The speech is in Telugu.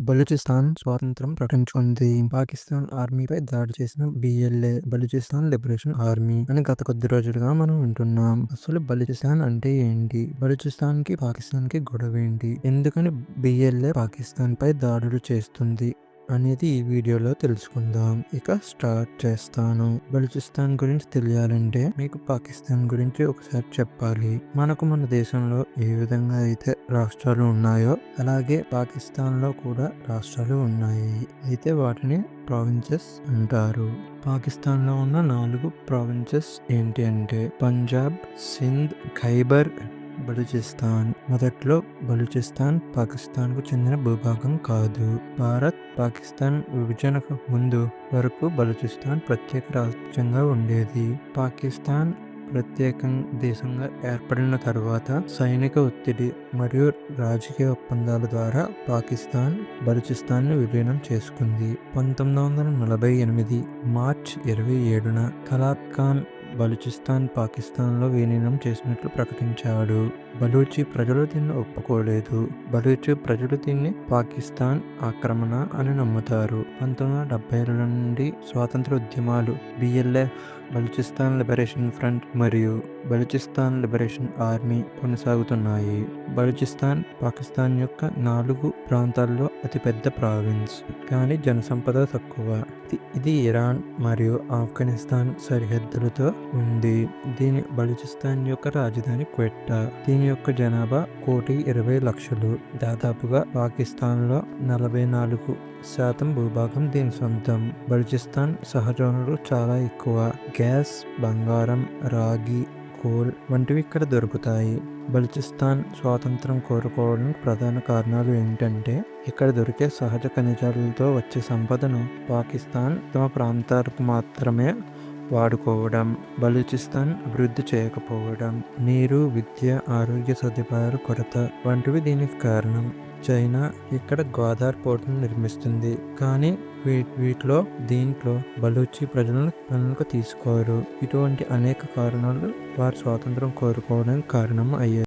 బలూచిస్తాన్ స్వాతంత్రం ప్రకటించుకుంది. పాకిస్తాన్ ఆర్మీపై దాడి చేసిన బీఎల్ఏ బలూచిస్తాన్ లిబరేషన్ ఆర్మీ అని గత కొద్ది రోజులుగా మనం వింటున్నాం. అసలు బలూచిస్తాన్ అంటే ఏంటి? బలూచిస్తాన్‌కి, పాకిస్తాన్‌కి గొడవేంటి? ఎందుకని బీఎల్ఏ పాకిస్తాన్‌పై దాడులు చేస్తుంది? అనేది ఈ వీడియోలో తెలుసుకుందాం. ఇక స్టార్ట్ చేస్తాను. బలూచిస్తాన్ గురించి తెలియాలంటే మీకు పాకిస్తాన్ గురించి ఒకసారి చెప్పాలి. మనకు మన దేశంలో ఏ విధంగా అయితే రాష్ట్రాలు ఉన్నాయో అలాగే పాకిస్తాన్‌లో కూడా రాష్ట్రాలు ఉన్నాయి. అయితే వాటిని ప్రావిన్సెస్ అంటారు. పాకిస్తాన్‌లో ఉన్న 4 ప్రావిన్సెస్ ఏంటి అంటే పంజాబ్, సింధ్, ఖైబర్, బలూచిస్తాన్. మొదట్లో బలూచిస్తాన్ పాకిస్తాన్‌కు చెందిన భూభాగం కాదు. భారత్, పాకిస్తాన్ విభజనకు ముందు వరకు బలూచిస్తాన్ ప్రత్యేక రాజ్యంగా ఉండేది. పాకిస్తాన్ ప్రత్యేక దేశంగా ఏర్పడిన తర్వాత సైనిక ఒత్తిడి మరియు రాజకీయ ఒప్పందాల ద్వారా పాకిస్తాన్ బలూచిస్తాన్‌ని విలీనం చేసుకుంది. 1948 మార్చి 27న కలాబ్ ఖాన్ బలూచిస్తాన్ పాకిస్తాన్‌లో విలీనం చేసినట్లు ప్రకటించాడు. బలూచి ప్రజలు దీన్ని ఒప్పుకోలేదు. బలూచి ప్రజలు దీన్ని పాకిస్తాన్ ఆక్రమణ అని నమ్ముతారు. 1970ల నుండి స్వాతంత్ర ఉద్యమాలు బీఎల్ఏ బలూచిస్తాన్ లిబరేషన్ ఫ్రంట్ మరియు బలూచిస్తాన్ లిబరేషన్ ఆర్మీ కొనసాగుతున్నాయి. బలూచిస్తాన్ పాకిస్తాన్ యొక్క 4 ప్రాంతాల్లో అతిపెద్ద ప్రావిన్స్, కానీ జనసంపద తక్కువ. ఇది ఇరాన్ మరియు ఆఫ్ఘనిస్తాన్ సరిహద్దులతో ఉంది. బలూచిస్తాన్ యొక్క రాజధాని క్వెట్టా. దీని యొక్క జనాభా 1,20,00,000. దాదాపుగా పాకిస్తాన్లో 44% భూభాగం దీని సొంతం. బలూచిస్తాన్ సహజ వనరులు చాలా ఎక్కువ. గ్యాస్, బంగారం, రాగి, కోల్ వంటివి ఇక్కడ దొరుకుతాయి. బలూచిస్తాన్ స్వాతంత్రం కోరుకోవడానికి ప్రధాన కారణాలు ఏంటంటే ఇక్కడ దొరికే సహజ ఖనిజాలతో వచ్చే సంపదను పాకిస్తాన్ తమ ప్రాంతాలకు మాత్రమే వాడుకోవడం, బలూచిస్తాన్ అభివృద్ధి చేయకపోవడం, నీరు, విద్య, ఆరోగ్య సదుపాయాల కొరత వంటివి దీనికి కారణం. చైనా ఇక్కడ గ్వాదర్ పోర్టును నిర్మిస్తుంది, కానీ దీంట్లో బలూచి ప్రజలను పనులకు తీసుకోరు. ఇటువంటి అనేక కారణాలు వారు స్వాతంత్రం కోరుకోవడానికి కారణం అయ్యాయి.